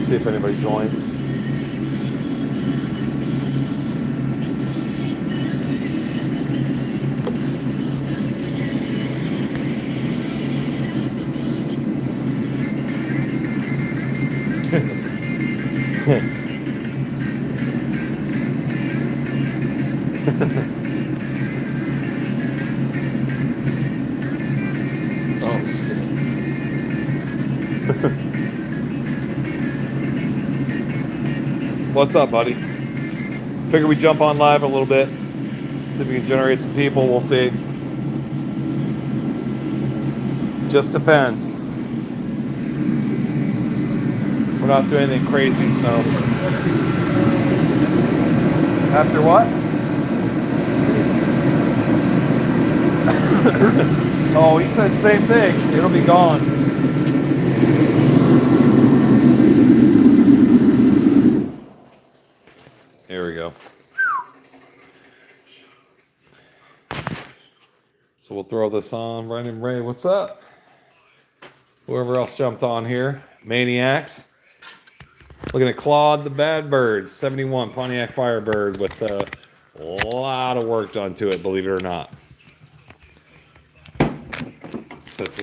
See if anybody joins. Oh, shit. What's up, buddy? Figure we jump on live a little bit. See if we can generate some people. We'll see. Just depends. We're not doing anything crazy, so. After what? Oh, he said the same thing. It'll be gone. Here we go. So we'll throw this on. Brandon Ray, what's up? Whoever else jumped on here. Maniacs. Looking at Claude the Bad Bird, 71 Pontiac Firebird with a lot of work done to it, believe it or not. Set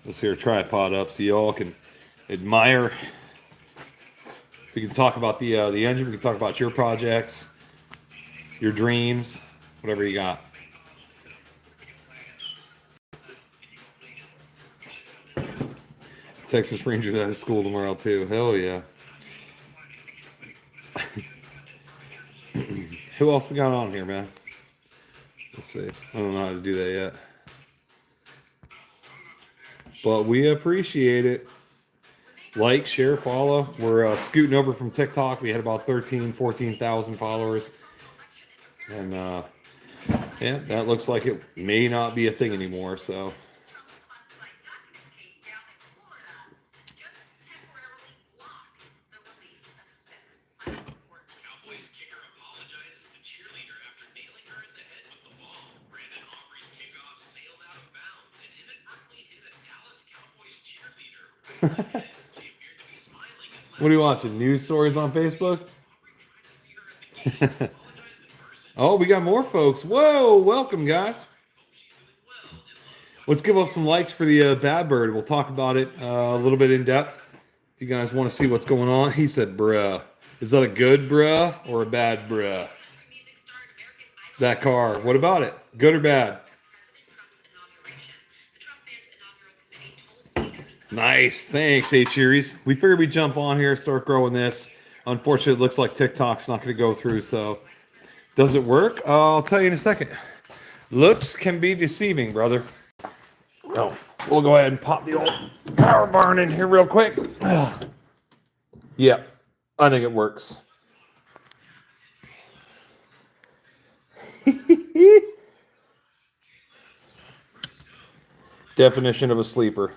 this here tripod up so y'all can admire. We can talk about the engine. We can talk about your projects, your dreams, whatever you got. Texas Rangers out of school tomorrow too. Hell yeah. Who else we got on here, man? Let's see. I don't know how to do that yet. But we appreciate it. Like, share, follow. We're scooting over from TikTok. We had about 14,000 followers. And yeah, that looks like it may not be a thing anymore, so. What are you watching? News stories on Facebook? Oh, we got more folks. Whoa, welcome, guys. Let's give up some likes for the Bad Bird. We'll talk about it a little bit in depth. If you guys want to see what's going on. He said, bruh. Is that a good bruh or a bad bruh? That car. What about it? Good or bad? Nice. Thanks, H-Series. We figured we'd jump on here, start growing this. Unfortunately, it looks like TikTok's not going to go through, so does it work? I'll tell you in a second. Looks can be deceiving, brother. Oh, we'll go ahead and pop the old power barn in here real quick. Yeah, I think it works. Definition of a sleeper.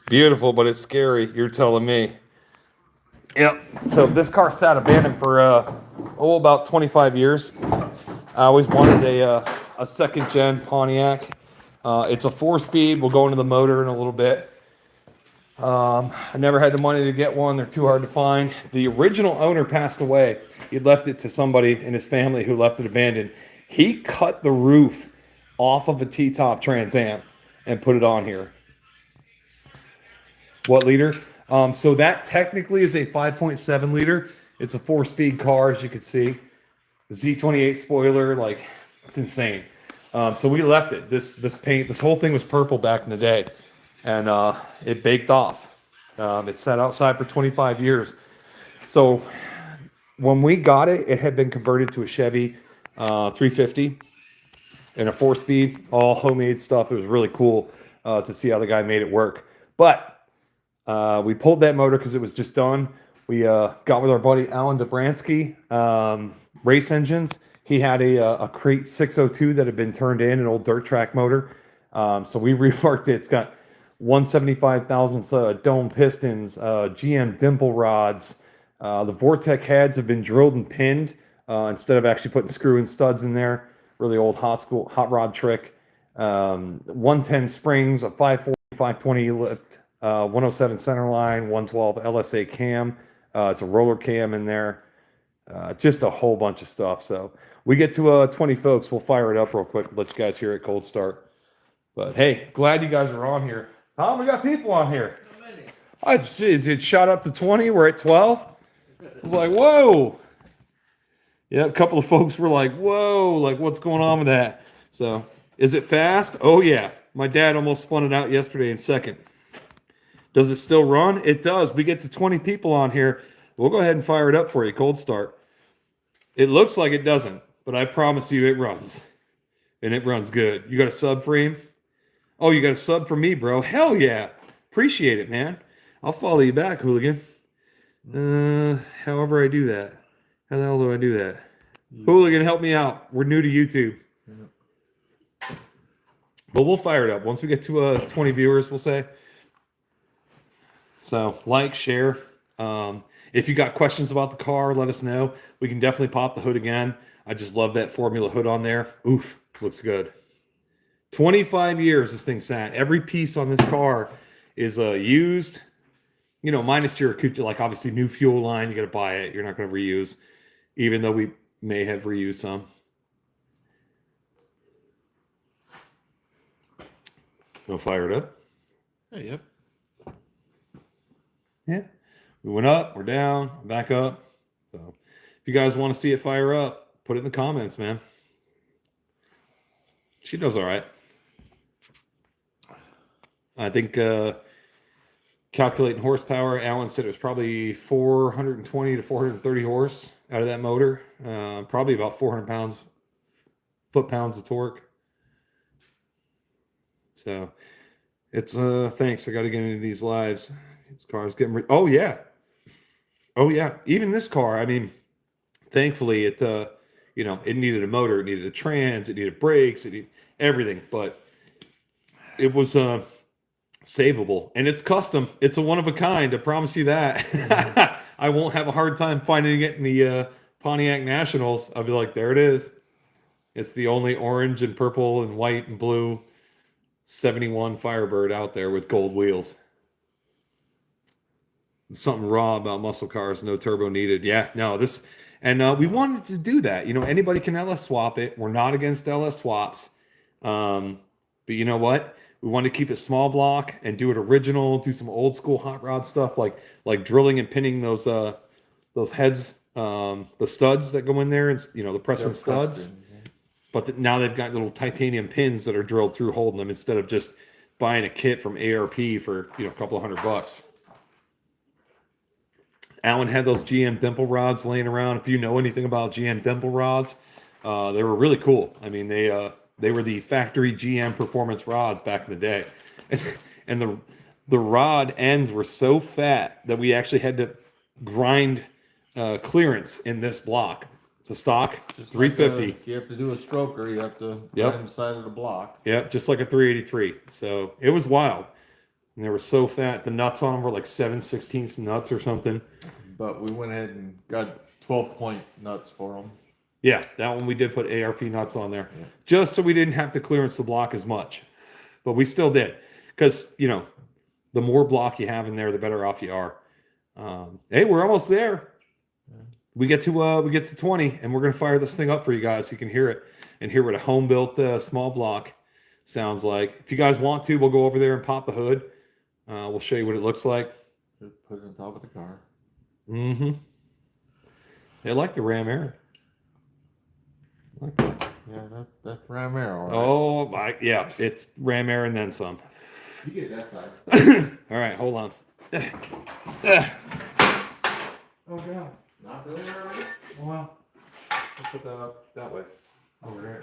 Beautiful, but it's scary. You're telling me. Yep. So this car sat abandoned for about 25 years. I always wanted a second gen Pontiac. It's a 4-speed. We'll go into the motor in a little bit. I never had the money to get one. They're too hard to find. The original owner passed away. He left it to somebody in his family who left it abandoned. He cut the roof off of a T-top Trans Am and put it on here. What liter? So that technically is a 5.7 liter. It's a 4-speed car, as you can see. Z28 spoiler, like, it's insane. So we left it. This paint, this whole thing was purple back in the day, and it baked off. It sat outside for 25 years. So when we got it, it had been converted to a Chevy 350 and a 4-speed, all homemade stuff. It was really cool to see how the guy made it work. But we pulled that motor because it was just done. We got with our buddy Alan Dobransky, Race Engines. He had a Crate 602 that had been turned in, an old dirt track motor. So we reworked it. It's got 175,000 dome pistons, GM dimple rods. The Vortec heads have been drilled and pinned instead of actually putting screw-in studs in there. Really old hot rod trick. 110 springs, a 5.4 520 lift, 107 center line, 112 LSA cam. It's a roller cam in there. Just a whole bunch of stuff. So we get to 20 folks. We'll fire it up real quick. Let you guys hear it cold start. But hey, glad you guys are on here. Tom, we got people on here. It shot up to 20. We're at 12. I was like, whoa. Yeah, a couple of folks were like, whoa, like what's going on with that? So is it fast? Oh, yeah. My dad almost spun it out yesterday in second. Does it still run? It does. We get to 20 people on here. We'll go ahead and fire it up for you, cold start. It looks like it doesn't, but I promise you it runs. And it runs good. You got a sub for him? Oh, you got a sub for me, bro. Hell yeah. Appreciate it, man. I'll follow you back, hooligan. However I do that. How the hell do I do that? Hooligan, help me out. We're new to YouTube. But we'll fire it up. Once we get to 20 viewers, we'll say. So, like, share. If you got questions about the car, let us know. We can definitely pop the hood again. I just love that Formula hood on there. Oof, looks good. 25 years this thing sat. Every piece on this car is used. You know, minus your, like, obviously new fuel line. You got to buy it. You're not going to reuse. Even though we may have reused some. We'll fire it up. Hey, yep. Yeah. We went up, we're down, back up. So if you guys want to see it fire up, put it in the comments, man. She does all right. I think calculating horsepower, Alan said it was probably 420 to 430 horse out of that motor. Probably about 400 foot-pounds of torque. So it's thanks. I got to get into these lives. This car's getting oh yeah. Oh yeah. Even this car, I mean, thankfully it you know, it needed a motor, it needed a trans, it needed brakes, it needed everything, but it was savable, and it's custom. It's a one of a kind, I promise you that. I won't have a hard time finding it in the Pontiac Nationals. I'll be like, there it is. It's the only orange and purple and white and blue 71 Firebird out there with gold wheels. Something raw about muscle cars, no turbo needed. Yeah, no, this, and we wanted to do that. You know, anybody can LS swap it. We're not against LS swaps. But you know what? We want to keep it small block and do it original, do some old school hot rod stuff like drilling and pinning those heads, the studs that go in there, and you know, the pressing studs. But now they've got little titanium pins that are drilled through holding them, instead of just buying a kit from ARP for, you know, a couple of $100. Alan had those GM dimple rods laying around. If you know anything about GM dimple rods, they were really cool. I mean, they were the factory GM performance rods back in the day. And the rod ends were so fat that we actually had to grind clearance in this block. It's a stock, just 350. Like if you have to do a stroker, you have to grind the side of the block. Yep, just like a 383. So it was wild. And they were so fat. The nuts on them were like 7/16 nuts or something. But we went ahead and got 12-point nuts for them. Yeah, that one we did put ARP nuts on there. Yeah. Just so we didn't have to clearance the block as much. But we still did. Because, you know, the more block you have in there, the better off you are. Hey, we're almost there. Yeah. We get to 20, and we're going to fire this thing up for you guys so you can hear it and hear what a home-built small block sounds like. If you guys want to, we'll go over there and pop the hood. We'll show you what it looks like. Just put it on top of the car. Mm-hmm. They like the Ram Air. Like that. Yeah, that's Ram Air. Right? Oh, yeah, it's Ram Air and then some. You get that side. All right, hold on. Oh, God. Not really early? Oh, well. Let's put that up that way. Over there.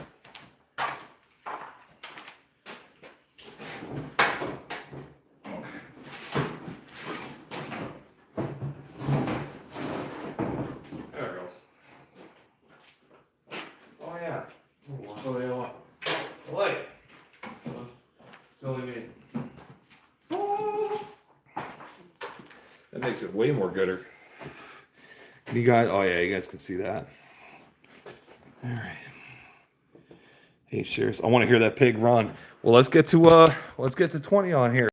There it goes. Oh, yeah. Oh, yeah, what? I like it. Silly me. That makes it way more gooder. Can you guys? Oh yeah, you guys can see that. All right. Hey, cheers. I want to hear that pig run. Well, let's get to 20 on here.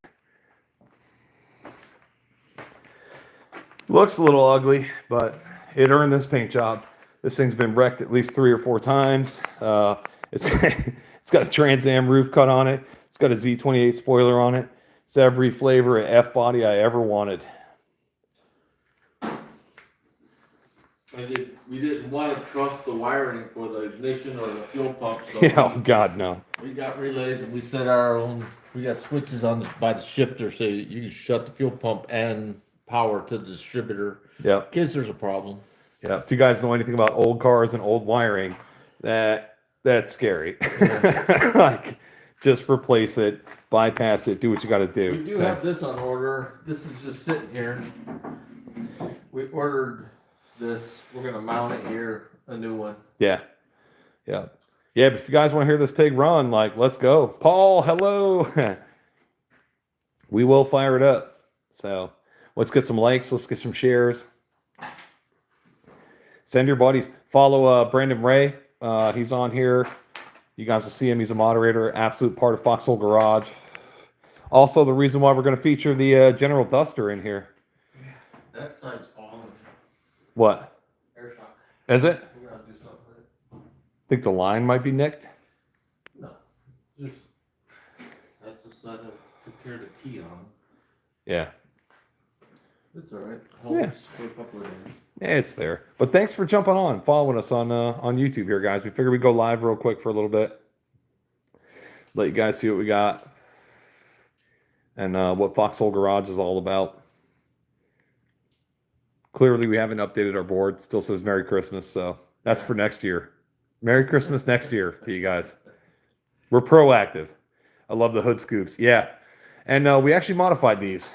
Looks a little ugly, but it earned this paint job. This thing's been wrecked at least 3 or 4 times. It's it's got a Trans Am roof cut on it. It's got a Z28 spoiler on it. It's every flavor of F body I ever wanted. We didn't want to trust the wiring for the ignition or the fuel pump. So Yeah, oh God, no. we got relays and we set our own. We got switches on by the shifter, so you can shut the fuel pump and power to the distributor. Yeah. In case there's a problem. Yeah. If you guys know anything about old cars and old wiring, that's scary. Yeah. Like, just replace it, bypass it, do what you got to do. We do have this on order. This is just sitting here. We ordered this. We're gonna mount it here. A new one. Yeah. Yeah. Yeah, but if you guys want to hear this pig run, like, let's go. Paul, hello. We will fire it up. So let's get some likes. Let's get some shares. Send your buddies. Follow Brandon Ray. He's on here. You guys will see him. He's a moderator, absolute part of Foxhole Garage. Also, the reason why we're going to feature the General Duster in here. That side's falling. What? Air shock. Is it? We're gonna do something with it. Think the line might be nicked? No. Just that's the side that took care of the T on. Yeah. It's alright. Yeah. For a couple of days. Yeah, it's there. But thanks for jumping on, following us on YouTube here, guys. We figured we'd go live real quick for a little bit. Let you guys see what we got. And what Foxhole Garage is all about. Clearly, we haven't updated our board. Still says Merry Christmas, so that's for next year. Merry Christmas next year to you guys. We're proactive. I love the hood scoops. Yeah. And we actually modified these.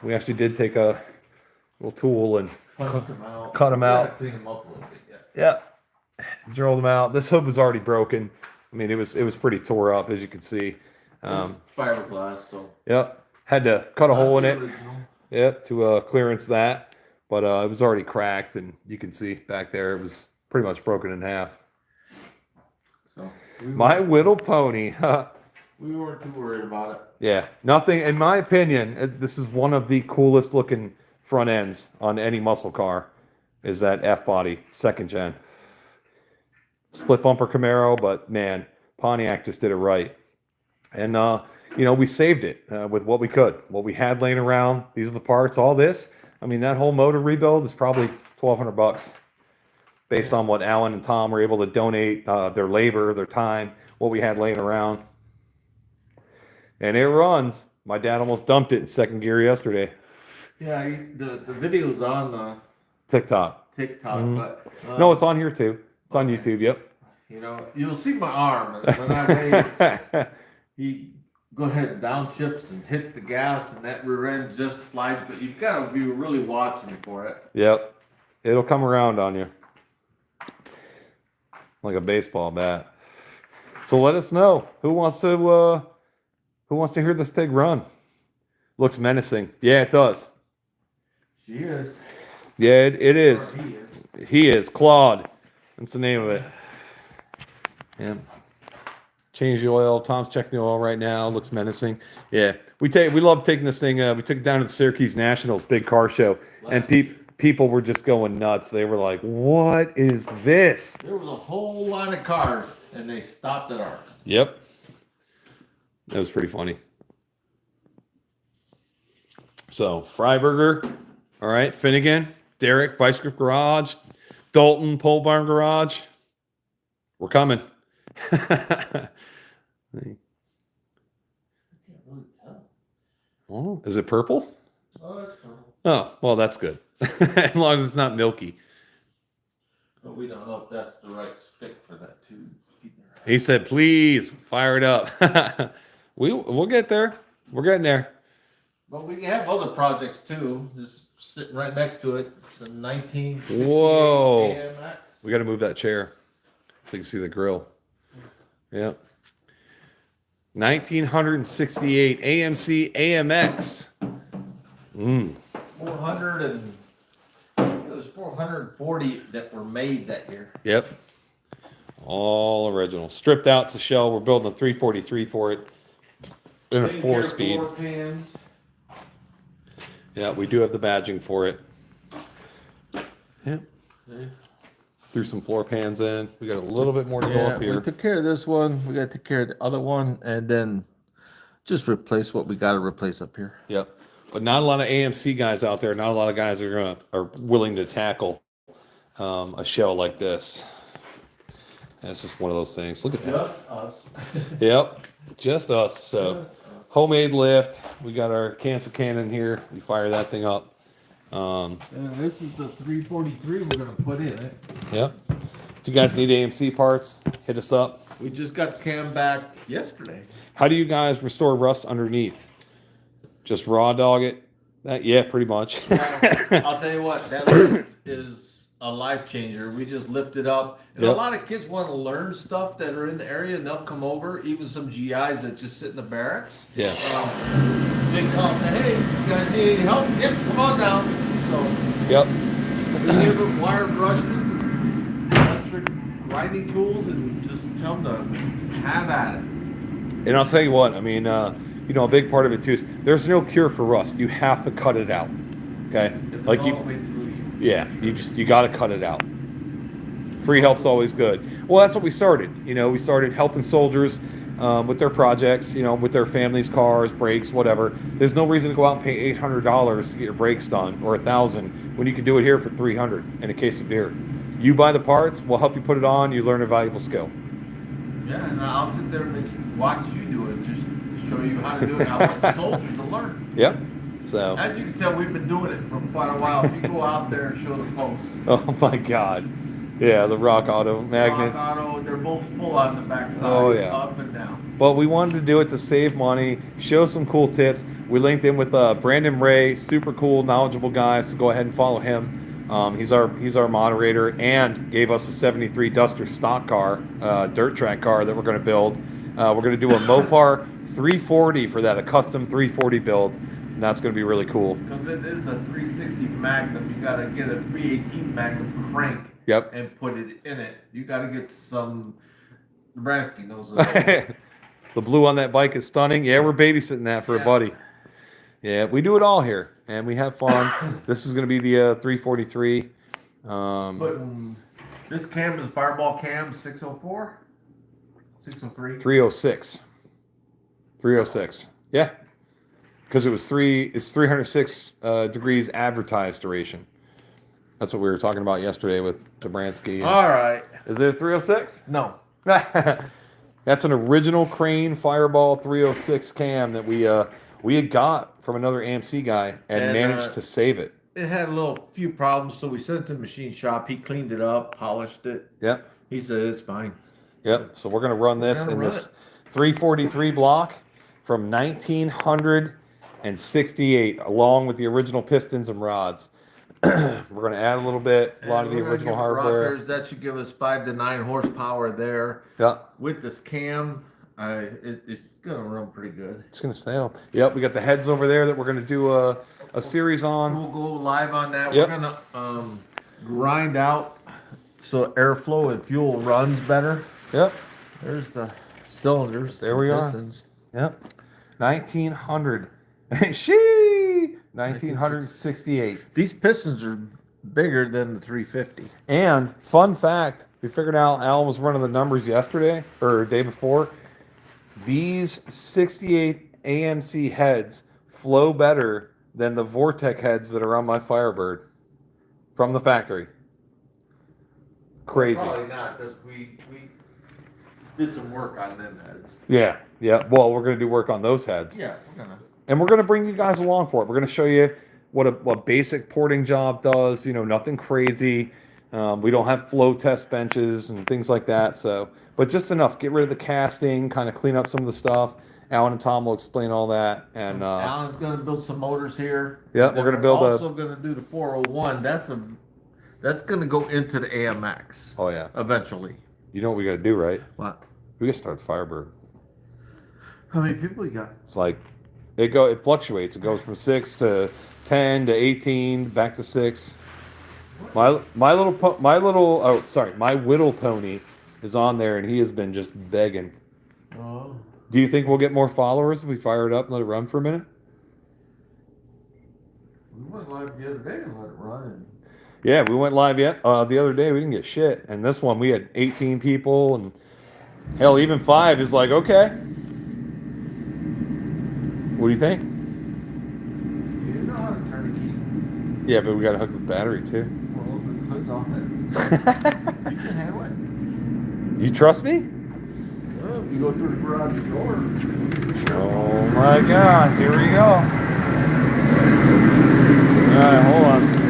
We actually did take a little tool and Punched them out. cut 'em out. Yeah, clean them up a little bit, yeah. yeah, drilled them out. This hood was already broken. I mean, it was pretty tore up, as you can see. It's fiberglass, so. Yep. Had to cut a hole in it. Original. Yep, to clearance that. But it was already cracked, and you can see back there it was pretty much broken in half. So My little pony. we weren't too worried about it. Yeah, nothing. In my opinion, this is one of the coolest looking front ends on any muscle car. Is that F body 2nd gen split bumper Camaro? But man, Pontiac just did it right. And we saved it with what we could, what we had laying around. These are the parts. All this. I mean, that whole motor rebuild is probably $1,200 based on what Alan and Tom were able to donate, their labor, their time, what we had laying around. And it runs. My dad almost dumped it in 2nd gear yesterday. Yeah, the video's on TikTok. TikTok, but No, it's on here too. It's on YouTube. Yep. You'll see my arm when I wave. He go ahead and downshifts and hits the gas, and that rear end just slides. But you've got to be really watching for it. Yep. It'll come around on you like a baseball bat. So let us know who wants to hear this pig run. Looks menacing. Yeah, it does. She is. Yeah, it is. Or he is. He is Claude. That's the name of it. Yeah. Change the oil. Tom's checking the oil right now. Looks menacing. Yeah, we love taking this thing. We took it down to the Syracuse Nationals, big car show, and people were just going nuts. They were like, "What is this?" There was a whole line of cars, and they stopped at ours. Yep, that was pretty funny. So Freiberger, all right, Finnegan, Derek, Vice Grip Garage, Dalton, Pole Barn Garage. We're coming. Oh, is it purple? Oh, that's purple. Oh, well, that's good. As long as it's not milky. But we don't know if that's the right stick for that tube either. He said, please fire it up. We'll get there. We're getting there. But we have other projects too. Just sitting right next to it. It's a 1968 Whoa. AMX. We got to move that chair so you can see the grill. Yep. 1968 AMC AMX. 400 and it was 440 that were made that year. Yep. All original. Stripped out to shell. We're building a 343 for it. In a 4-speed. 4 pins. Yeah, we do have the badging for it. Yep. Okay. Threw some floor pans in. We got a little bit more to go Yeah, up here. we took care of this one. We got to take care of the other one, and then just replace what we got to replace up here. Yep. But not a lot of AMC guys out there. Not a lot of guys are willing to tackle a shell like this. And it's just one of those things. Look at that. Just us. Yep. Just us. So homemade lift. We got our cancel cannon here. We fire that thing up. And this is the 343 we're gonna put in it. Yep. If you guys need AMC parts, hit us up. We just got the cam back yesterday. How do you guys restore rust underneath? Just raw dog it? Yeah, pretty much. I'll tell you what, that lift is a life changer. We just lift it up. And Yep. a lot of kids want to learn stuff that are in the area, and they'll come over, even some GIs that just sit in the barracks. Yeah. They call and say, hey, you guys need any help? Yep, come on down. So Yep. we give them wire brushes, electric grinding tools, and just tell them to have at it. And I'll tell you what, I mean, you know, a big part of it too is there's no cure for rust. You have to cut it out. Okay? It's Like all the you, way through these. yeah, you got to cut it out. Free help's always good. Well, that's what we started. You know, we started helping soldiers with their projects, you know, with their families' cars, brakes, whatever. There's no reason to go out and pay $800 to get your brakes done or $1,000 when you can do it here for $300 and a case of beer. You buy the parts, we'll help you put it on. You learn a valuable skill. Yeah, and I'll sit there and watch you do it, just to show you how to do it. I want the soldiers to learn. Yep. So. As you can tell, we've been doing it for quite a while. If you go out there and show the posts, Oh my God. Yeah, the Rock Auto magnets. Rock Auto, they're both full on the backside, Oh, yeah. up and down. But we wanted to do it to save money, show some cool tips. We linked in with Brandon Ray, super cool, knowledgeable guy. So go ahead and follow him. He's our moderator, and gave us a '73 Duster stock car, dirt track car that we're going to build. We're going to do a Mopar 340 for that, a custom 340 build, and that's going to be really cool. Because it is a 360 Magnum, you got to get a 318 Magnum crank. Yep. And put it in it. You got to get some. Nebraska knows it. The blue on that bike is stunning. Yeah, we're babysitting that for a buddy. Yeah, we do it all here, and we have fun. This is going to be the 343. Putting this cam is Fireball cam 604, 603. 306. 306. Yeah. Because it's 306 degrees advertised duration. That's what we were talking about yesterday with Dobransky. All right. Is it 306? No. That's an original Crane Fireball 306 cam that we had got from another AMC guy and managed to save it. It had a few problems, so we sent it to the machine shop. He cleaned it up, polished it. Yep. He said it's fine. Yep. So we're gonna run this in this 343 block from 1968, along with the original pistons and rods. We're going to add a little bit, a lot of the original hardware. Rockers, that should give us 5 to 9 horsepower there. Yeah. With this cam, it's going to run pretty good. It's going to sail. Yep, we got the heads over there that we're going to do a series on. We'll go live on that. Yep. We're going to grind out so airflow and fuel runs better. Yep. There's the cylinders. There we pistons. are. Yep. 1900. 1968. These pistons are bigger than the 350. And fun fact, we figured out, Alan was running the numbers yesterday or day before. These 68 AMC heads flow better than the Vortec heads that are on my Firebird from the factory. Crazy. Probably not, because we did some work on them heads. Yeah. Well, we're going to do work on those heads. Yeah, we're going to. And we're going to bring you guys along for it. We're going to show you what a basic porting job does. You know, nothing crazy. We don't have flow test benches and things like that. So, but just enough. Get rid of the casting, kind of clean up some of the stuff. Alan and Tom will explain all that. And Alan's going to build some motors here. Yeah, we're going to build also going to do the 401. That's going to go into the AMX. Oh yeah. Eventually. You know what we got to do, right? What? We got to start Firebird. How many people you got? It's like it fluctuates. It goes from 6 to 10 to 18 back to 6. My whittle pony is on there, and he has been just begging. Oh. Do you think we'll get more followers if we fire it up and let it run for a minute? We went live the other day and let it run. Yeah, we went live the other day. We didn't get shit, and this one we had 18 people, and hell, even 5 is like okay. What do you think? You know how to turn a key. Yeah, but we got to hook the battery too. Well, the hood's off it. You can handle it. You trust me? Well, if you go through the garage door. Oh my God! Here we go. All right, hold on.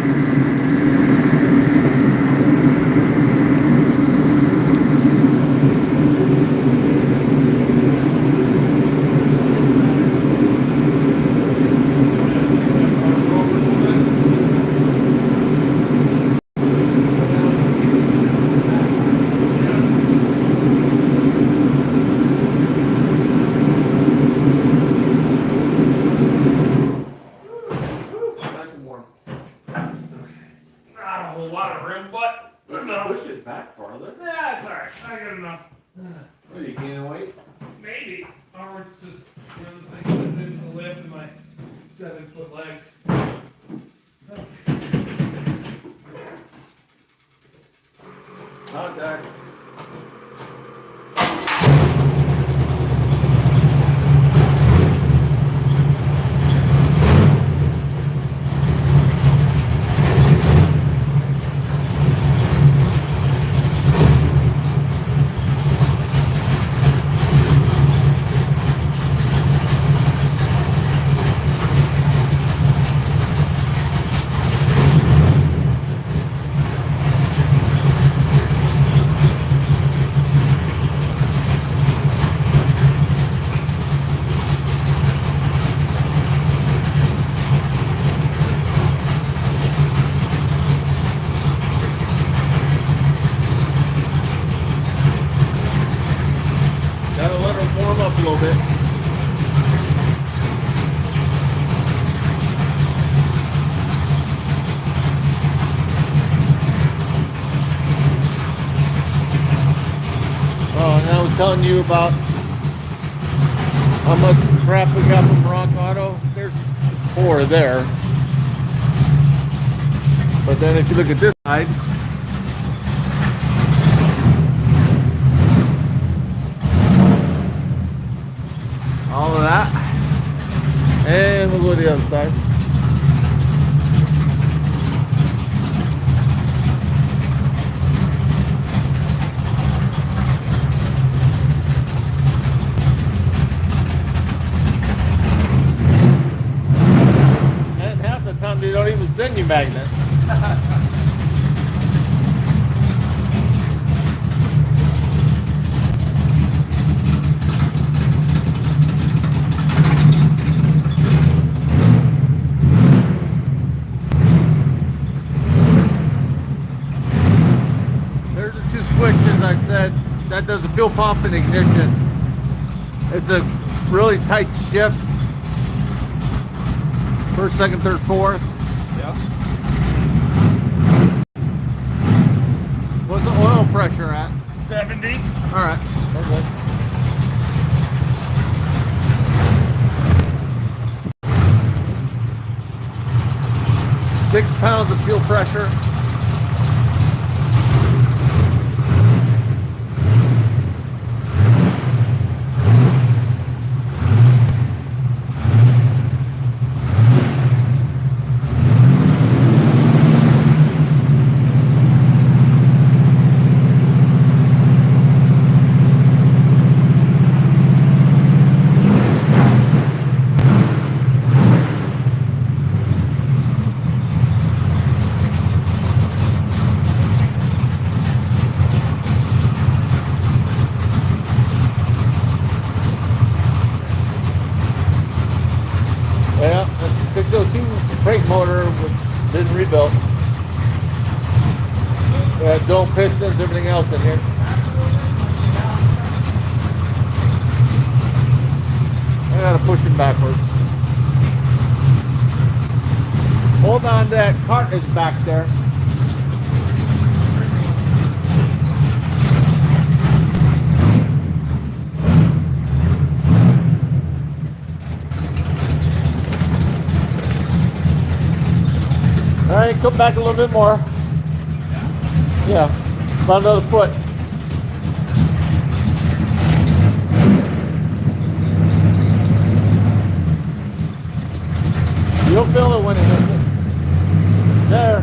Nice and warm. Not a whole lot of room, but enough. Push it back farther. Yeah, it's alright. I got enough. What, are you gaining weight? Maybe. Or it's just one of those things that's in the lift and my 7-foot legs. Contact. Gotta let her warm up a little bit. Oh, and I was telling you about how much crap we got from Rock Auto. There's 4 there. But then if you look at this side, all of that. And we'll go to the other side. And half the time they don't even send you magnets. There's the 2 switches I said. That does the fuel pump and ignition. It's a really tight shift. First, second, third, fourth. Yeah. What's the oil pressure at? 70. All right. Okay. £6 of fuel pressure. Yeah, that's a 602 brake motor with been rebuilt. Dome pistons, everything else in here. I gotta push him backwards. Hold on, that cart is back there. All right, come back a little bit more. Yeah, about another foot. You'll feel it when it hits it. There.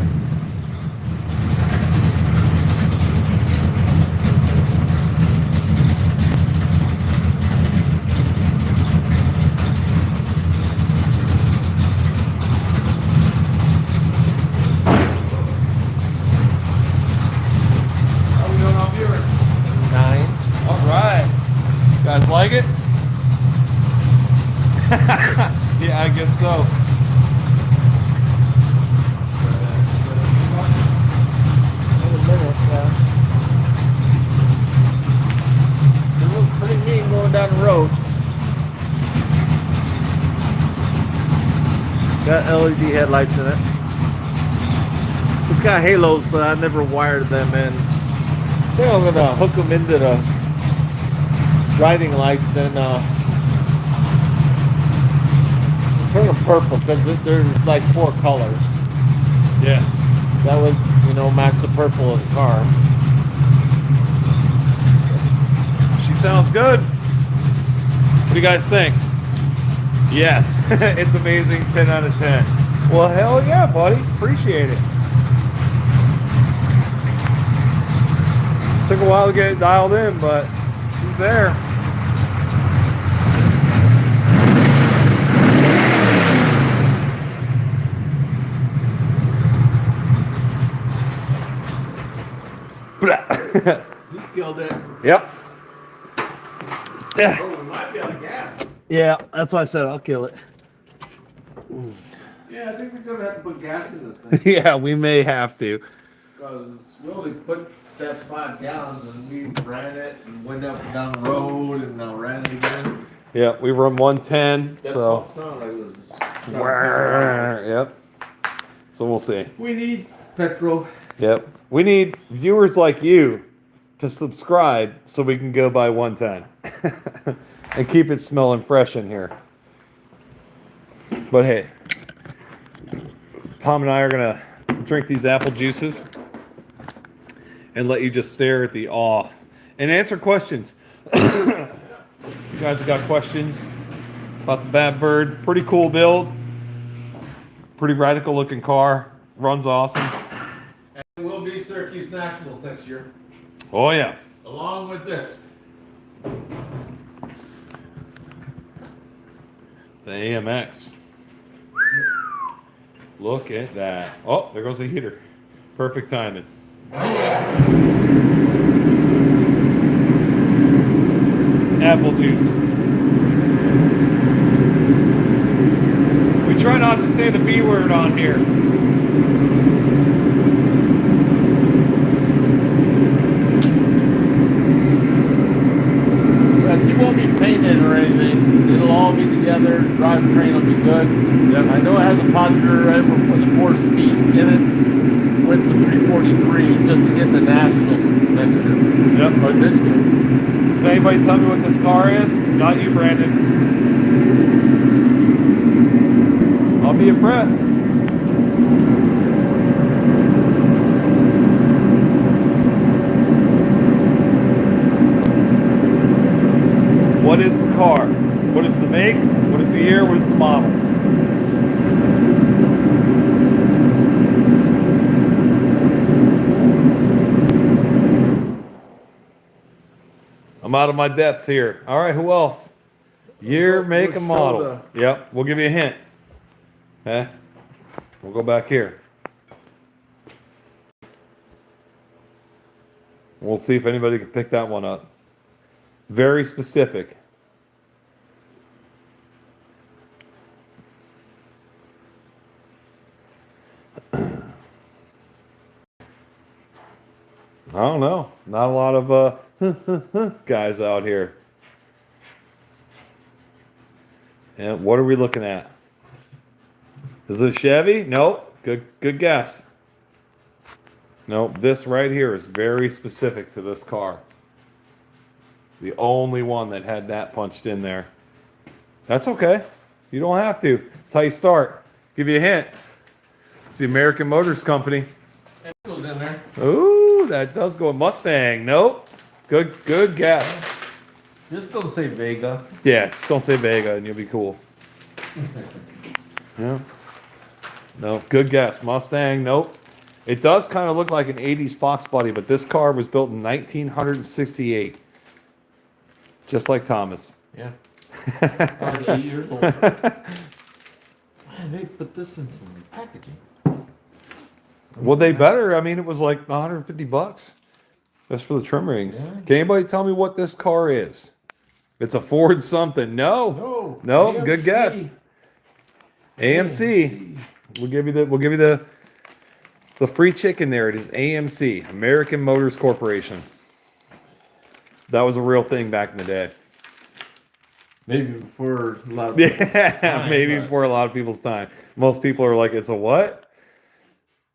How we doing on viewers? 9. All right. You guys like it? Yeah, I guess so. It looks pretty mean going down the road. Got LED headlights in it. It's got halos, but I never wired them in. I think I'm gonna hook them into the riding lights and turn them purple because there's like 4 colors. Yeah. That would, you know, match the purple of the car. She sounds good. What do you guys think? Yes. It's amazing. 10 out of 10. Well, hell yeah, buddy. Appreciate it. Took a while to get it dialed in, but she's there. You killed it. Yep. Yeah. Oh, we might be out of gas. Yeah, that's why I said I'll kill it. Yeah, I think we're gonna have to put gas in this thing. Yeah, we may have to. Because we only put that 5 gallons and we ran it and went up and down the road and now ran it again. Yeah, we run 110, That so. pump sounded like it was. Yep. So we'll see. We need petrol. Yep. We need viewers like you to subscribe so we can go by 110 and keep it smelling fresh in here. But hey, Tom and I are going to drink these apple juices and let you just stare at the awe and answer questions. You guys have got questions about the Bad Bird. Pretty cool build. Pretty radical looking car. Runs awesome. And we'll be Syracuse Nationals next year. Oh yeah. Along with this. The AMX. Look at that. Oh, there goes the heater. Perfect timing. Apple juice. We try not to say the B word on here. She won't be painted or anything. It'll all be together. Drivetrain will be good. Yep. I know it has a positive right for the 4-speed in it with the 343 just to get the Nationals next year. Yep. Or this year. Can anybody tell me what this car is? Not you, Brandon. I'll be impressed. What is the car? What is the make? What is the year? What is the model? I'm out of my depths here. All right, who else? Year, make, and model. Yep, we'll give you a hint. Okay? We'll go back here. We'll see if anybody can pick that one up. Very specific. I don't know. Not a lot of guys out here. And what are we looking at? Is it a Chevy? Nope. Good guess. Nope. This right here is very specific to this car. The only one that had that punched in there. That's okay. You don't have to. That's how you start. Give you a hint. It's the American Motors Company. It goes in there. Ooh, that does go a Mustang. Nope. Good guess. Just gonna say Vega. Yeah, just don't say Vega and you'll be cool. Yeah. No, good guess. Mustang, nope. It does kind of look like an 80s Fox body, but this car was built in 1968. Just like Thomas. Yeah. I was 8 years old. Man, they put this in some packaging. Well, they better. I mean, it was like 150 bucks just for the trim rings. Yeah. Can anybody tell me what this car is? It's a Ford something. No. No, good guess. AMC. We'll give you the free chicken there. It is AMC, American Motors Corporation. That was a real thing back in the day. Maybe before a lot of Yeah, maybe before a lot of people's time. Most people are like, it's a what?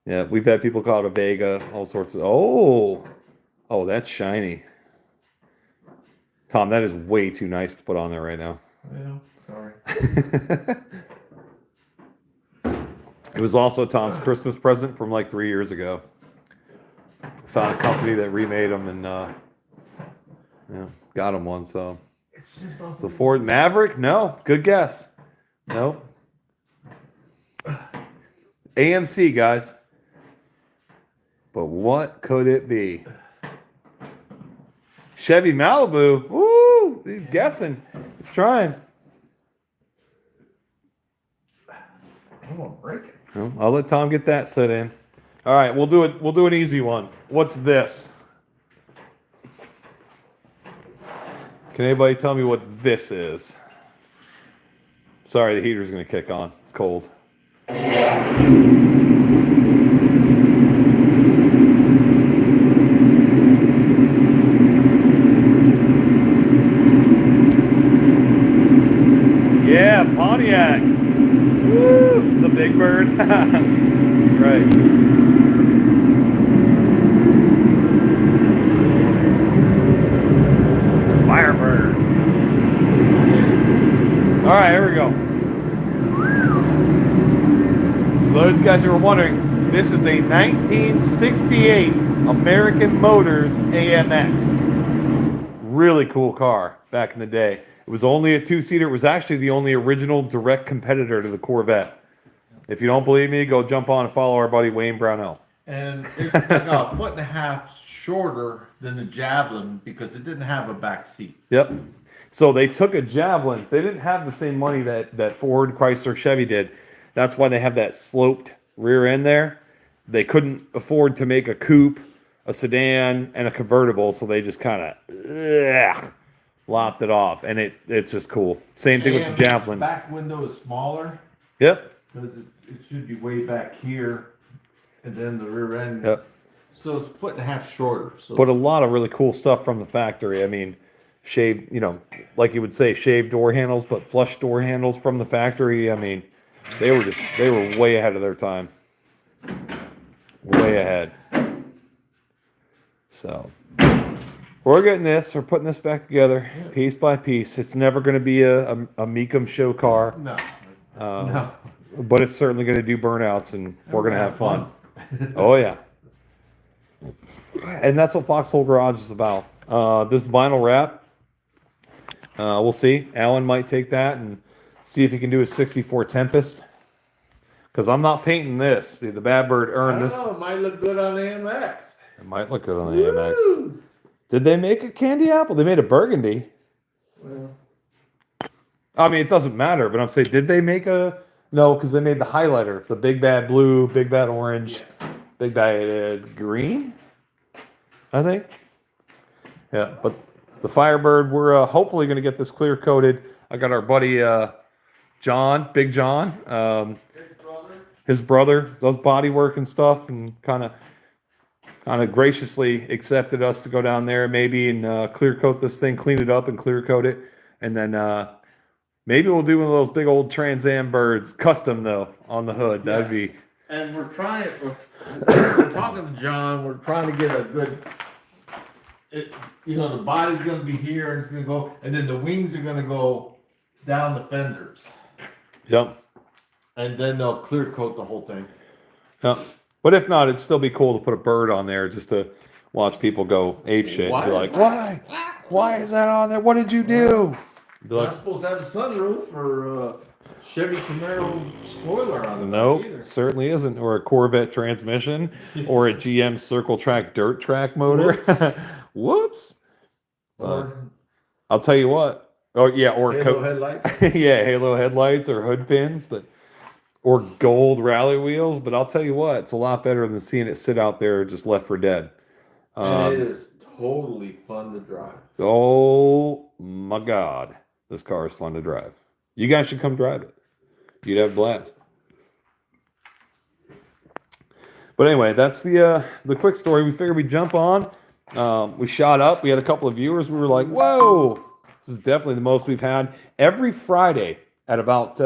Yeah, we've had people call it a Vega, all sorts of. Oh, that's shiny. Tom, that is way too nice to put on there right now. Yeah, sorry. It was also Tom's Christmas present from like 3 years ago. Found a company that remade them and got him one. So It's just off the Ford Maverick? No, good guess. No. AMC, guys. But what could it be? Chevy Malibu. Woo! He's guessing. He's trying. I'm gonna break it. Well, I'll let Tom get that set in. All right, we'll do it. We'll do an easy one. What's this? Can anybody tell me what this is? Sorry, the heater's gonna kick on. It's cold. Yeah, Pontiac. Woo! The big bird. Right. Firebird. All right, here we go. So those guys who were wondering, this is a 1968 American Motors AMX. Really cool car back in the day. It was only a two-seater. It was actually the only original direct competitor to the Corvette. If you don't believe me, go jump on and follow our buddy Wayne Brownell. And it's like a foot and a half shorter than the Javelin because it didn't have a back seat. Yep. So they took a Javelin. They didn't have the same money that Ford, Chrysler, Chevy did. That's why they have that sloped rear end there. They couldn't afford to make a coupe, a sedan, and a convertible, so they just kind of lopped it off. And it's just cool. Same thing with the Javelin. Back window is smaller Yep. because it should be way back here, and then the rear end. Yep. So it's a foot and a half shorter. So But a lot of really cool stuff from the factory. I mean, shaved, like you would say, shaved door handles, but flush door handles from the factory. I mean, they were way ahead of their time. Way ahead. So we're getting this. We're putting this back together piece by piece. It's never going to be a Meekum show car, no, no. but it's certainly going to do burnouts, and we're going to have fun. Oh yeah. And that's what Foxhole Garage is about. This vinyl wrap, we'll see. Alan might take that and see if he can do a 64 Tempest. Because I'm not painting this. See, the Bad Bird I earned don't this. know. It might look good on the AMX. It might look good on the AMX. Did they make a candy apple? They made a burgundy. Well, I mean, it doesn't matter, but I'm saying, did they make a... No, because they made the highlighter. The Big Bad Blue, Big Bad Orange, Big Bad Green, I think. Yeah, but the Firebird, we're hopefully going to get this clear coated. I got our buddy John, Big John, his brother does body work and stuff, and kind of graciously accepted us to go down there maybe and clear coat this thing, clean it up and clear coat it, and then maybe we'll do one of those big old Trans Am birds, custom though, on the hood. That'd be. and we're talking to John. We're trying to get a good. The body's going to be here, and it's going to go, and then the wings are going to go down the fenders, Yep. and then they'll clear coat the whole thing. Yep. But if not, it'd still be cool to put a bird on there just to watch people go ape shit. And be Why? like, why? Why is that on there? What did you do? Be You're like, not supposed to have a sunroof or Chevy Camaro spoiler on it. nope, either. certainly isn't. Or a Corvette transmission, or a GM Circle Track dirt track motor. Whoops. Or I'll tell you what. Oh yeah, or halo headlights. yeah, halo headlights or hood pins, or gold rally wheels. But I'll tell you what, it's a lot better than seeing it sit out there just left for dead. And it is totally fun to drive. Oh my God, this car is fun to drive. You guys should come drive it. You'd have a blast. But anyway, that's the quick story. We figured we'd jump on. We shot up. We had a couple of viewers. We were like, whoa, this is definitely the most we've had. Every Friday at about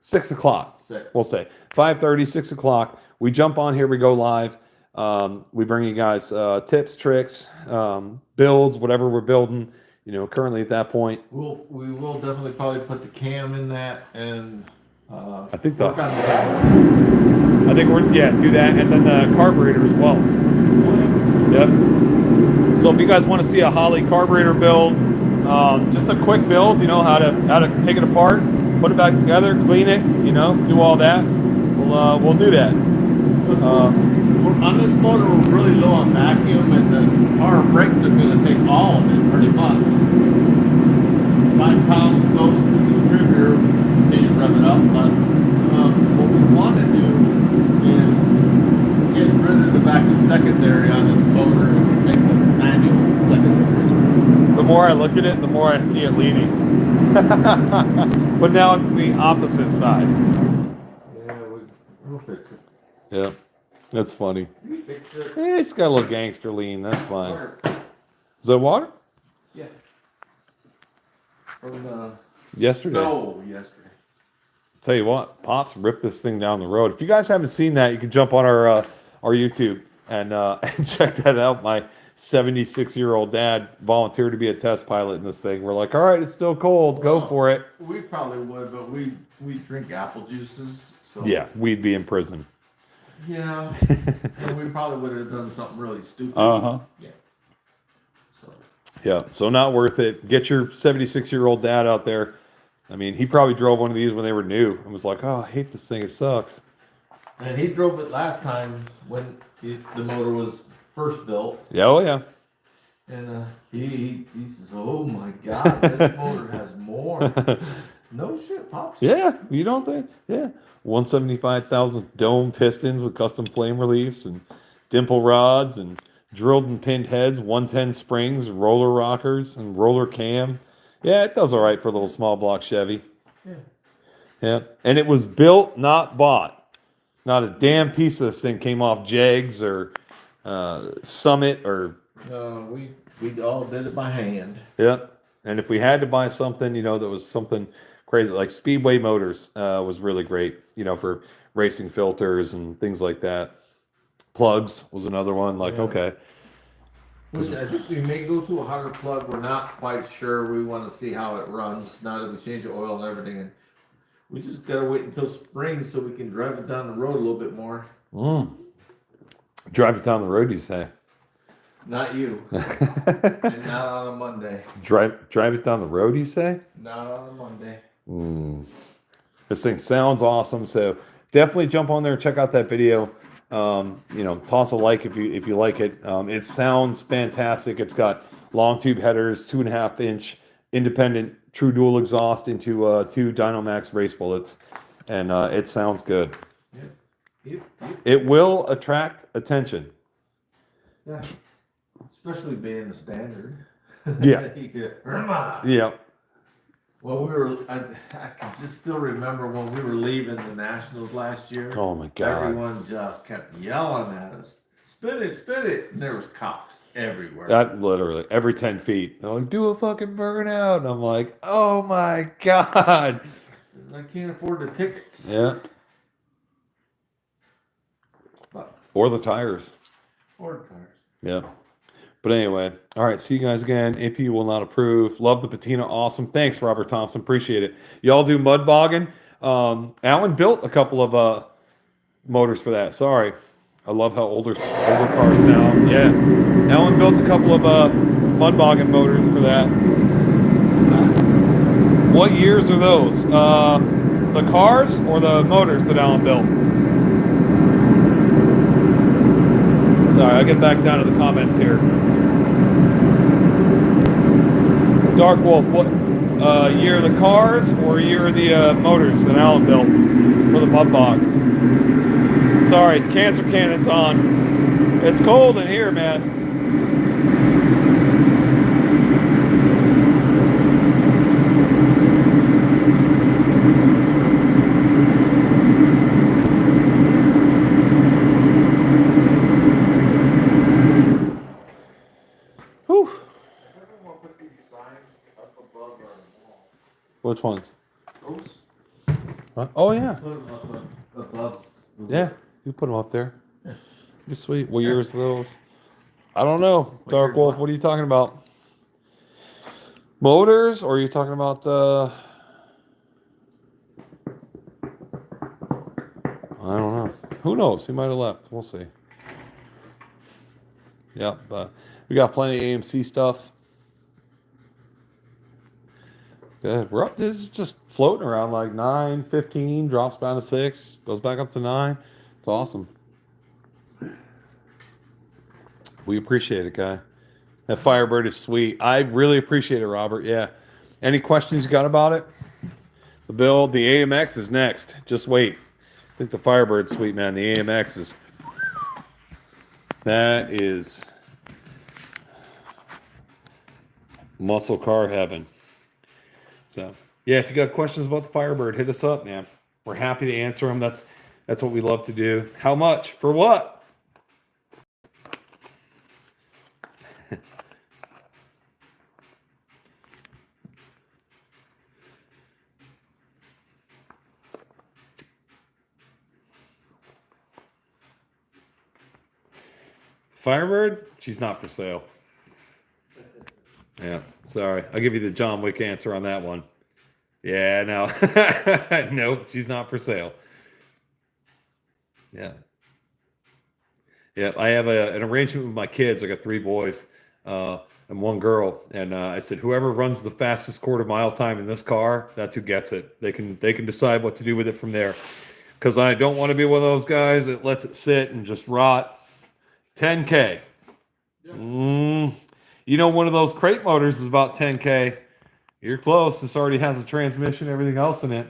6 o'clock, we'll say 5:30, 6 o'clock. We jump on here. We go live. We bring you guys tips, tricks, builds, whatever we're building. You know, currently at that point, We will definitely probably put the cam in that and I think work on the I think we're do that, and then the carburetor as well. Yep. So if you guys want to see a Holley carburetor build, just a quick build, you know how to take it apart, put it back together, clean it, you know, do all that. We'll do that. on this motor, we're really low on vacuum, and our brakes are going to take all of it pretty much. 5 pounds goes to the distributor, continue to rev it up, but what we want to do is get rid of the vacuum secondary on this motor and make the manual secondary. The more I look at it, the more I see it leaning. But now it's the opposite side. Yeah, we'll fix it. Yeah, that's funny. We fix it. It's got a little gangster lean. That's fine. Water. Is that water? Yeah. From Yesterday. snow yesterday. Tell you what, Pops ripped this thing down the road. If you guys haven't seen that, you can jump on our YouTube and and check that out. My 76-year-old dad volunteered to be a test pilot in this thing. We're like, all right, it's still cold. Go for it. We probably would, but we drink apple juices. So Yeah, we'd be in prison. Yeah. And we probably would have done something really stupid. Uh-huh. Yeah. So Yeah, so not worth it. Get your 76-year-old dad out there. I mean, he probably drove one of these when they were new and was like, oh, I hate this thing. It sucks. and he drove it last time when the motor was first built, Yeah, oh yeah. and he says, "Oh my God, this motor has more." No shit, Pops. Yeah, you don't think? Yeah. 175,000 dome pistons with custom flame reliefs and dimple rods and drilled and pinned heads, 110 springs, roller rockers, and roller cam. Yeah, it does all right for a little small block Chevy. Yeah. Yeah. And it was built, not bought. Not a damn piece of this thing came off Jegs or Summit or... We all did it by hand. Yeah. And if we had to buy something, you know, that was something crazy, like Speedway Motors was really great, you know, for racing filters and things like that. Plugs was another one. Like, Yeah. okay. Which I think we may go to a hotter plug. We're not quite sure. We want to see how it runs now that we change the oil and everything. And we just gotta wait until spring so we can drive it down the road a little bit more. Drive it down the road, you say? Not you. And not on a Monday. Drive it down the road, you say? Not on a Monday. This thing sounds awesome. So definitely jump on there and check out that video. You know, toss a like if you like it. It sounds fantastic. It's got long tube headers, 2.5 inch independent true dual exhaust into 2 Dynamax race bullets, and it sounds good. Yep. It will attract attention. Yeah. Especially being the standard. Yeah. Yeah. Well, I can just still remember when we were leaving the Nationals last year. Oh my God. Everyone just kept yelling at us, spin it. And there was cops everywhere. That literally every 10 feet. They're like, do a fucking burnout. And I'm like, oh my God. I can't afford the tickets. Yeah. But, Or the tires. or cars. Yeah. But anyway, all right. See you guys again. AP will not approve. Love the patina. Awesome. Thanks, Robert Thompson. Appreciate it. Y'all do mud bogging. Alan built a couple of motors for that. Sorry. I love how older cars sound. Yeah, Alan built a couple of mud boggin motors for that. What years are those? The cars or the motors that Alan built? Sorry, I'll get back down to the comments here. Dark Wolf, what year of the cars or year of the motors that Alan built for the mud box? Sorry, cancer cannon's on. It's cold in here, man. Whew. Which ones? Huh? Oh yeah. Above. Yeah, you put them up there. Be sweet. What years are those? I don't know. Dark Wolf, what are you talking about? Motors, or are you talking about I don't know. Who knows? He might have left. We'll see. Yep. We got plenty of AMC stuff. Good. We're up. This is just floating around like 9, 15, drops down to 6, goes back up to 9. It's awesome. We appreciate it, guy. That Firebird is sweet. I really appreciate it, Robert. Yeah. Any questions you got about it? The build, the AMX is next. Just wait. I think the Firebird's sweet, man. The AMX is. That is muscle car heaven. So, yeah, if you got questions about the Firebird, hit us up, man. We're happy to answer them. That's what we love to do. How much? For what? Firebird? She's not for sale. Yeah, sorry. I'll give you the John Wick answer on that one. Yeah, no. Nope, she's not for sale. Yeah. Yeah, I have an arrangement with my kids. I got 3 boys and 1 girl. And I said, whoever runs the fastest quarter-mile time in this car, that's who gets it. They can decide what to do with it from there. Because I don't want to be one of those guys that lets it sit and just rot. 10K. You know, one of those crate motors is about 10K. You're close. This already has a transmission, everything else in it.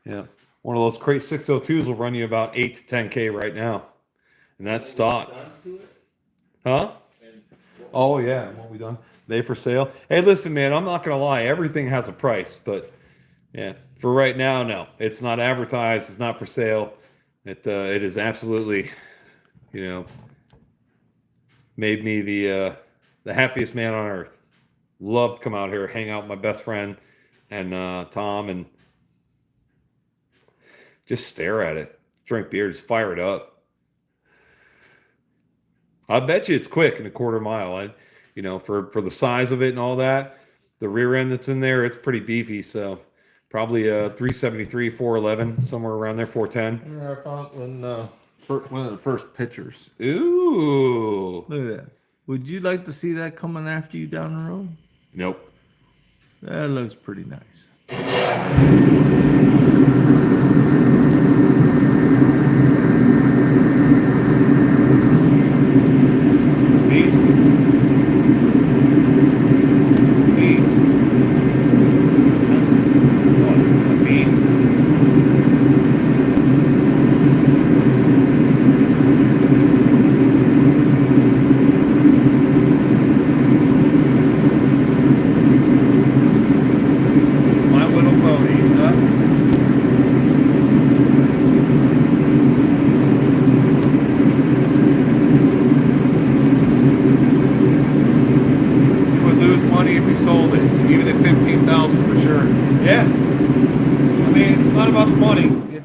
Yeah. One of those crate 602s will run you about 8 to 10K right now. And that's stock. Huh? Oh, yeah. What we done? They for sale. Hey, listen, man, I'm not going to lie. Everything has a price, but yeah, for right now, no. It's not advertised. It's not for sale. It is absolutely, made me the happiest man on earth. Love to come out here, hang out with my best friend and Tom, and just stare at it, drink beer, just fire it up. I bet you it's quick in a quarter mile. For the size of it and all that, the rear end that's in there, it's pretty beefy. So probably a 373, 411, somewhere around there, 410. I found one of the first pictures. Ooh. Look at that. Would you like to see that coming after you down the road? Nope. That looks pretty nice.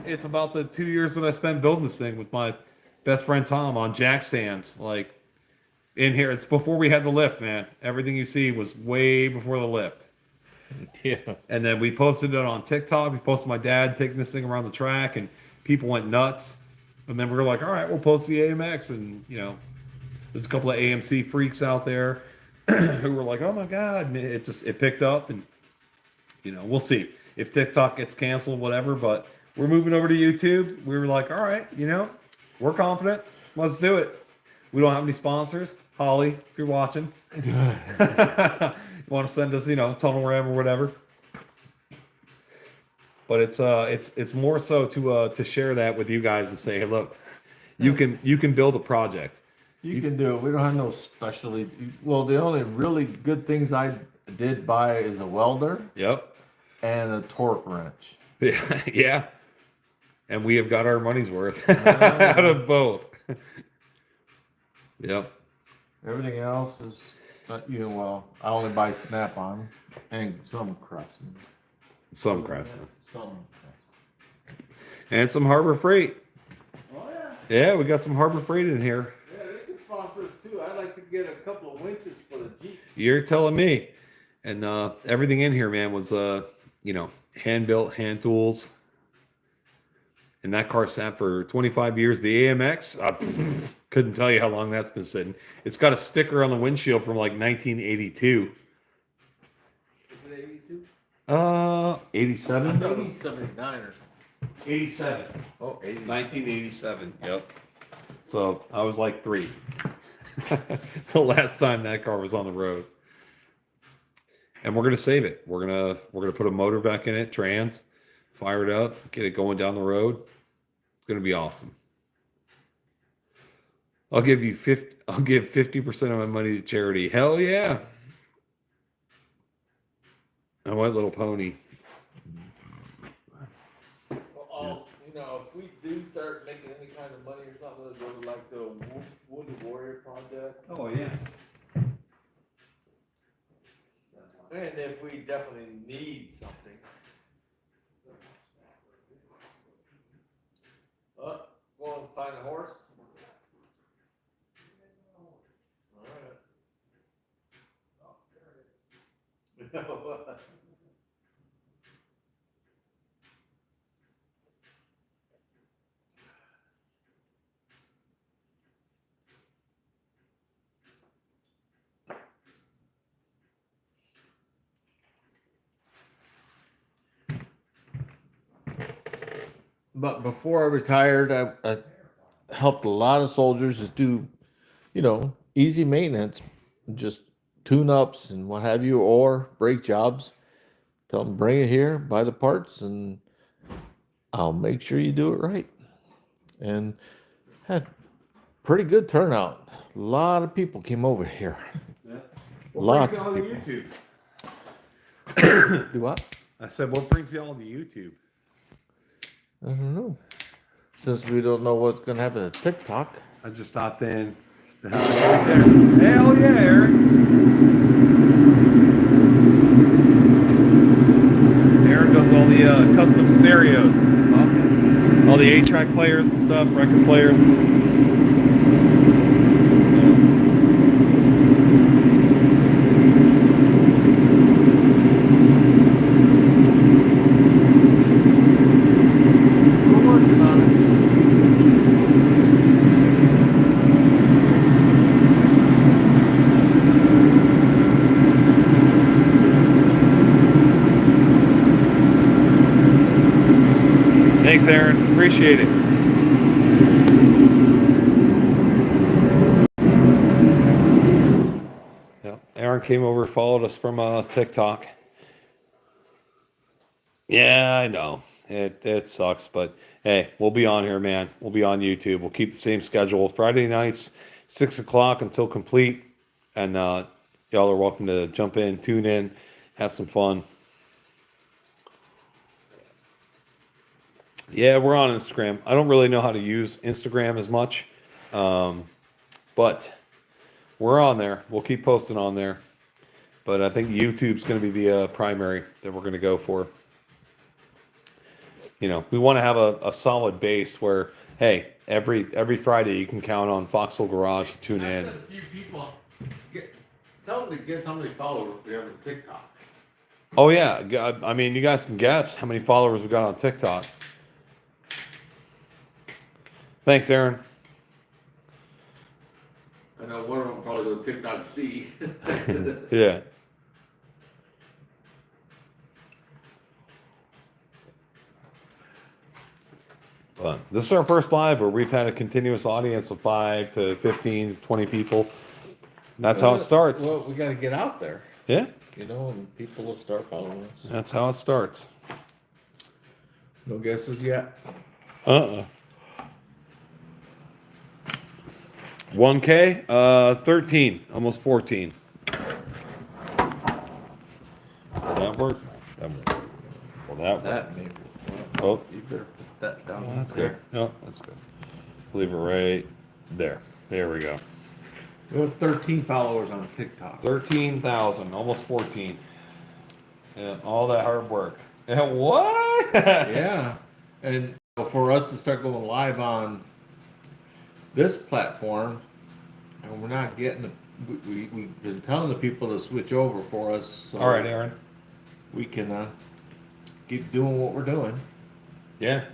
It's about the 2 years that I spent building this thing with my best friend Tom on jack stands. Like, In here, it's before we had the lift, man. Everything you see was way before the lift. Yeah. And then we posted it on TikTok. We posted my dad taking this thing around the track, and people went nuts. And then we were like, all right, we'll post the AMX. And, you know, there's a couple of AMC freaks out there who were like, oh my God. And it picked up. And, you know, we'll see if TikTok gets canceled, whatever. But we're moving over to YouTube. We were like, all right, you know, we're confident. Let's do it. We don't have any sponsors. Holly, if you're watching, you want to send us, you know, tunnel ram or whatever. But it's more so to share that with you guys and say, hey, look, you can build a project. You can do it. We don't have no specialty. Well, the only really good things I did buy is a welder Yep. and a torque wrench. Yeah. Yeah. And we have got our money's worth out of both. Yep. Everything else is, you know, well, I only buy Snap-on and some Craftsman. Some Craftsman. Some. And some Harbor Freight. Oh yeah. Yeah, we got some Harbor Freight in here. Yeah, they can sponsor us too. I'd like to get a couple of winches for the Jeep. You're telling me. And everything in here, man, was you know, hand built, hand tools. And that car sat for 25 years. The AMX, couldn't tell you how long that's been sitting. It's got a sticker on the windshield from like 1982. Is it 82? 87? I thought it was 79 or something. 87. Oh, 80. 1987. Yep. So I was like 3. The last time that car was on the road. And we're gonna save it. We're gonna put a motor back in it, trans, fire it up, get it going down the road. It's gonna be awesome. I'll give 50% of my money to charity. Hell yeah. A White Little Pony. Well, you know, if we do start making any kind of money or something, we'll go to like the Wounded Warrior Project. Oh yeah. And if we definitely need something. Go and find a horse. All right. But before I retired, I helped a lot of soldiers just do, you know, easy maintenance, just tune-ups and what have you, or brake jobs. Tell them, bring it here, buy the parts, and I'll make sure you do it right. And had pretty good turnout. A lot of people came over here. Yeah. Lots of on people. YouTube? Do what? I said, what brings you all to YouTube? I don't know. Since we don't know what's going to happen to TikTok. I just stopped in. The house right there. Hell yeah, Eric. Aaron does all the custom stereos. All the 8-track players and stuff, record players. We're working on it. Thanks, Aaron. Appreciate it. Yeah, Aaron came over, followed us from TikTok. Yeah, I know. It sucks, but hey, we'll be on here, man. We'll be on YouTube. We'll keep the same schedule. Friday nights, 6 o'clock until complete. And y'all are welcome to jump in, tune in, have some fun. Yeah, we're on Instagram. I don't really know how to use Instagram as much, but we're on there. We'll keep posting on there. But I think YouTube's going to be the primary that we're going to go for. You know, we want to have a solid base where, Hey, every Friday you can count on Foxhole Garage to tune I in. said a few people. Tell them to guess how many followers we have on TikTok. Oh yeah, I mean, you guys can guess how many followers we got on TikTok. Thanks, Aaron. I know one of them probably go TikTok C. Yeah. But this is our first live where we've had a continuous audience of 5 to 15, 20 people. That's how it starts. Well, we got to get out there, Yeah, you know, and people will start following us. that's how it starts. No guesses yet. 1K, 13, almost 14. Will that work? That won't. Will that work? That maybe. Oh, You better put that down. oh, that's good. No, that's good. Leave it right there. There we go. We have 13 followers on TikTok. 13,000, almost 14. Yeah, all that hard work. Yeah, what? Yeah, and for us to start going live on this platform, and we're not getting the. We've been telling the people to switch over for us. So All right, Aaron. we can keep doing what we're doing. Yeah,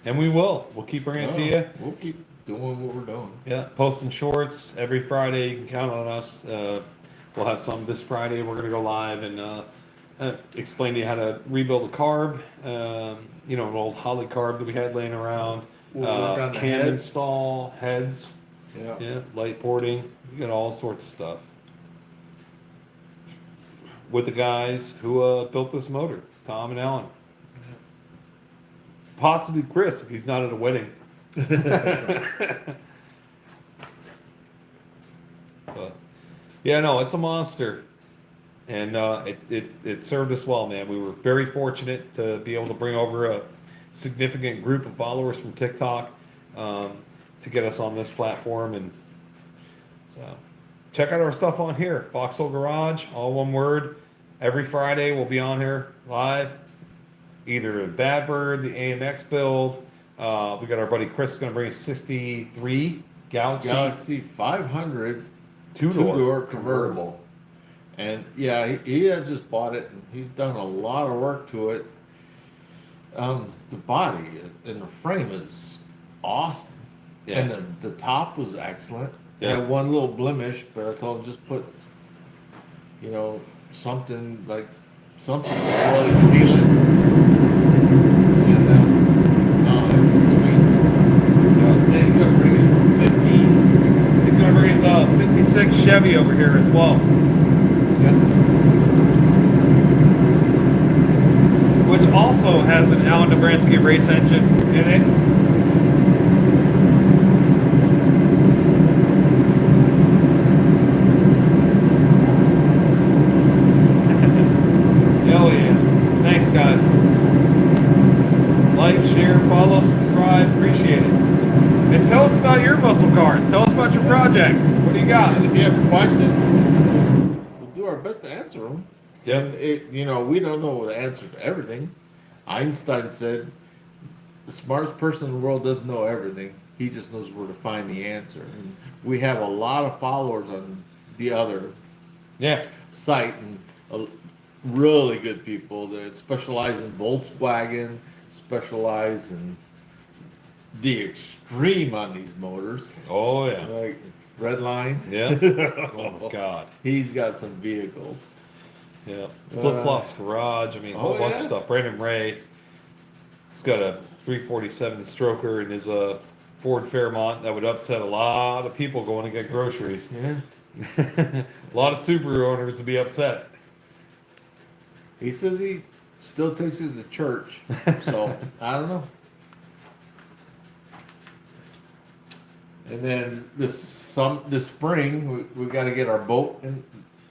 and we will. We'll keep bringing it to you. We'll keep doing what we're doing. Yeah, posting shorts every Friday. You can count on us. We'll have some this Friday. We're gonna go live and explain to you how to rebuild a carb. You know, an old Holly carb that we had laying around. We'll work on the Cam heads. install, heads. Yeah. Yeah, light boarding. You got all sorts of stuff. With the guys who built this motor, Tom and Alan. Possibly Chris if he's not at a wedding. But yeah, no, it's a monster, and it served us well, man. We were very fortunate to be able to bring over a significant group of followers from TikTok to get us on this platform, and so check out our stuff on here, Foxhole Garage, all one word. Every Friday we'll be on here live, either the Bad Bird, the AMX build. We got our buddy Chris going to bring a 63 Galaxy 500 two-door two-door convertible. And yeah, he had just bought it, and he's done a lot of work to it. The body and the frame is awesome. Yeah. And the top was excellent. Yeah. It had one little blemish, but I told him just put, you know, something to really seal it. And no, it's sweet. And he's gonna bring his 50. He's going to bring his 56 Chevy over here as well, which also has an Alan Dobransky race engine in it. Hell yeah. Thanks, guys. Like, share, follow, subscribe. Appreciate it. And tell us about your muscle cars. Tell us about your projects. What do you got? And if you have questions, we'll do our best to answer them. Yep. And you know, we don't know the answer to everything. Einstein said, "The smartest person in the world doesn't know everything. He just knows where to find the answer." And we have a lot of followers on the other Yeah. site, and really good people that specialize in Volkswagen, specialize in the extreme on these motors, Oh, yeah. like Redline. Yeah. Oh, my God. He's got some vehicles. Yeah. Flip Flops Garage. I mean, a whole Oh, bunch yeah. of stuff. Brandon Ray. He's got a 347 stroker in his Ford Fairmont that would upset a lot of people going to get groceries. Yeah. A lot of Subaru owners would be upset. He says he still takes it to church, so I don't know. And then this spring we got to get our boat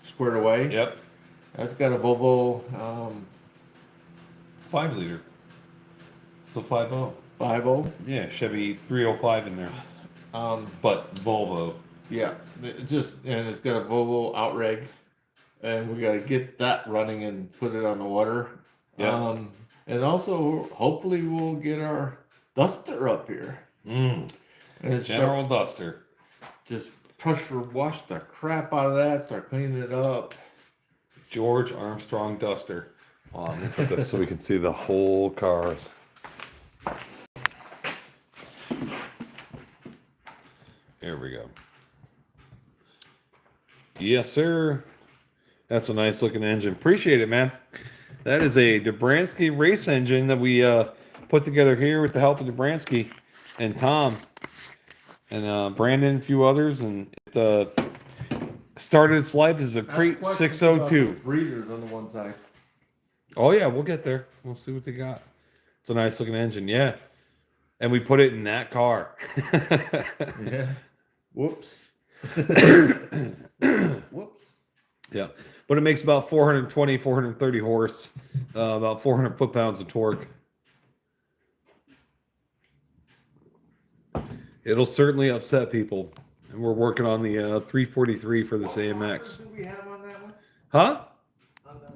squared away. Yep. That's got a Volvo 5 liter. So 5.0. 5.0. Yeah, Chevy 305 in there. But Volvo. Yeah, and it's got a Volvo outrigg, and we got to get that running and put it on the water. Yeah. And also hopefully we'll get our Duster up here. And it's General Duster. just pressure wash the crap out of that, start cleaning it up. George Armstrong Duster. Let me put this so we can see the whole cars. There we go. Yes, sir. That's a nice looking engine. Appreciate it, man. That is a Dobransky race engine that we put together here with the help of Dobransky and Tom and Brandon and a few others. And it started its life as a Crete 602. Breeders on the one side. Oh, yeah, we'll get there. We'll see what they got. It's a nice looking engine, yeah. And we put it in that car. Yeah. Whoops. Whoops. Yeah. But it makes about 420, 430 horse, about 400 foot-pounds of torque. It'll certainly upset people. And we're working on the 343 for this AMX. Do we have on that one? Huh? On the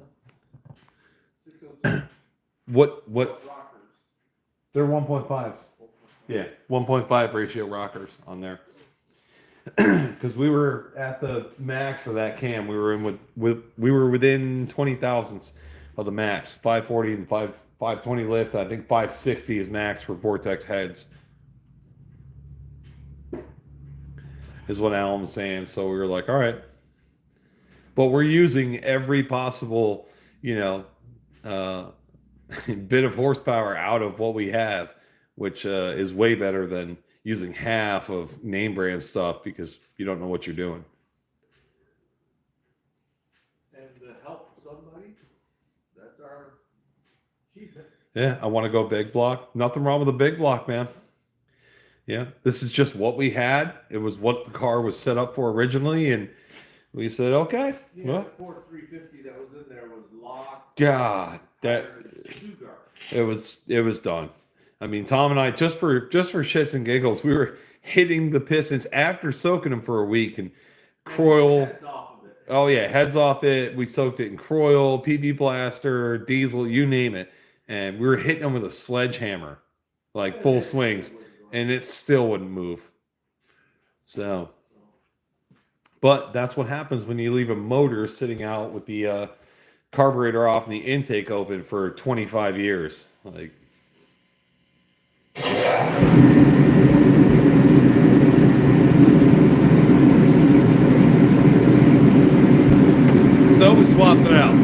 602 What? rockers. They're 1.5s. Yeah, 1.5 ratio rockers on there. Because we were at the max of that cam. We were we were within 20 thousandths of the max. 540 and 520 lift. I think 560 is max for Vortex heads. Is what Alan was saying. So we were like, all right. But we're using every possible, bit of horsepower out of what we have, which is way better than using half of name brand stuff because you don't know what you're doing. And to help somebody, that's our achievement. Yeah, I want to go big block. Nothing wrong with a big block, man. Yeah, this is just what we had. It was what the car was set up for originally, and we said, okay. Yeah, Well, the Ford 350 that was in there was locked. God, it was done. I mean, Tom and I just for shits and giggles, we were hitting the pistons after soaking them for a week and Croyle. Heads off of it. Oh yeah, heads off it. We soaked it in Croyle, PB blaster, diesel, you name it, and we were hitting them with a sledgehammer, like full swings, and it still wouldn't move. So, but that's what happens when you leave a motor sitting out with the carburetor off and the intake open for 25 years, like. So we swapped it out.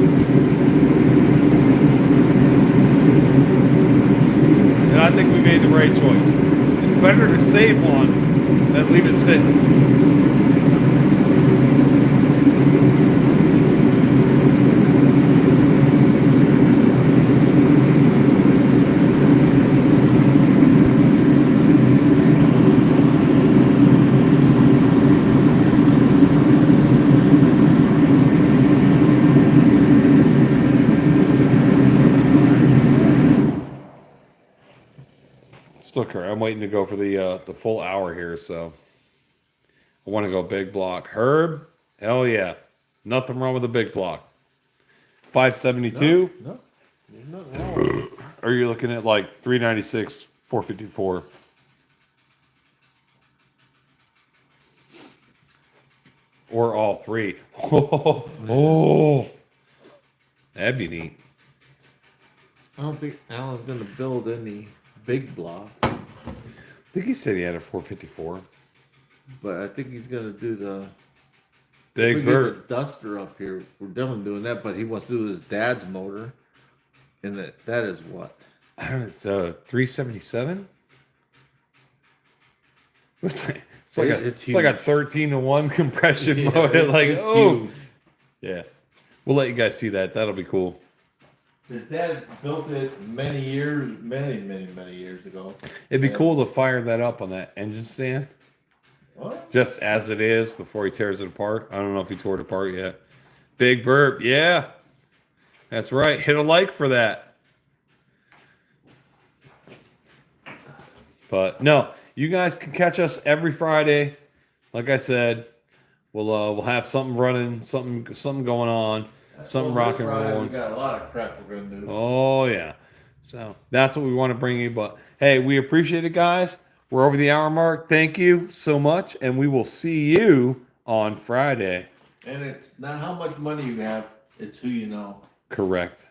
And I think we made the right choice. It's better to save one than leave it sitting. I'm waiting to go for the full hour here, so I want to go big block. Herb, hell yeah, nothing wrong with a big block. 572. No, there's nothing wrong with it. Or are you looking at like 396, 454? Or all three. Oh, that'd be neat. I don't think Alan's going to build any big block, I think he said he had a 454. but I think he's going to do the Big we get Bird. the Duster up here. We're definitely doing that, but he wants to do his dad's motor, and that is what? I don't know, it's 377. It's like It's it's like a huge. 13-to-1 compression Yeah, mode. Like, it's oh, huge. yeah. We'll let you guys see that. That'll be cool. His dad built it many years ago. It'd be Yeah. cool to fire that up on that engine stand, What? just as it is before he tears it apart. I don't know if he tore it apart yet. Big burp, yeah, that's right. Hit a like for that. But no, you guys can catch us every Friday. Like I said, we'll have something running, something going on, something rock and We rolling. got a lot of crap we're gonna do. Oh yeah. So that's what we want to bring you. But hey, we appreciate it, guys. We're over the hour mark. Thank you so much, and we will see you on Friday. And it's not how much money you have, it's who you know. Correct.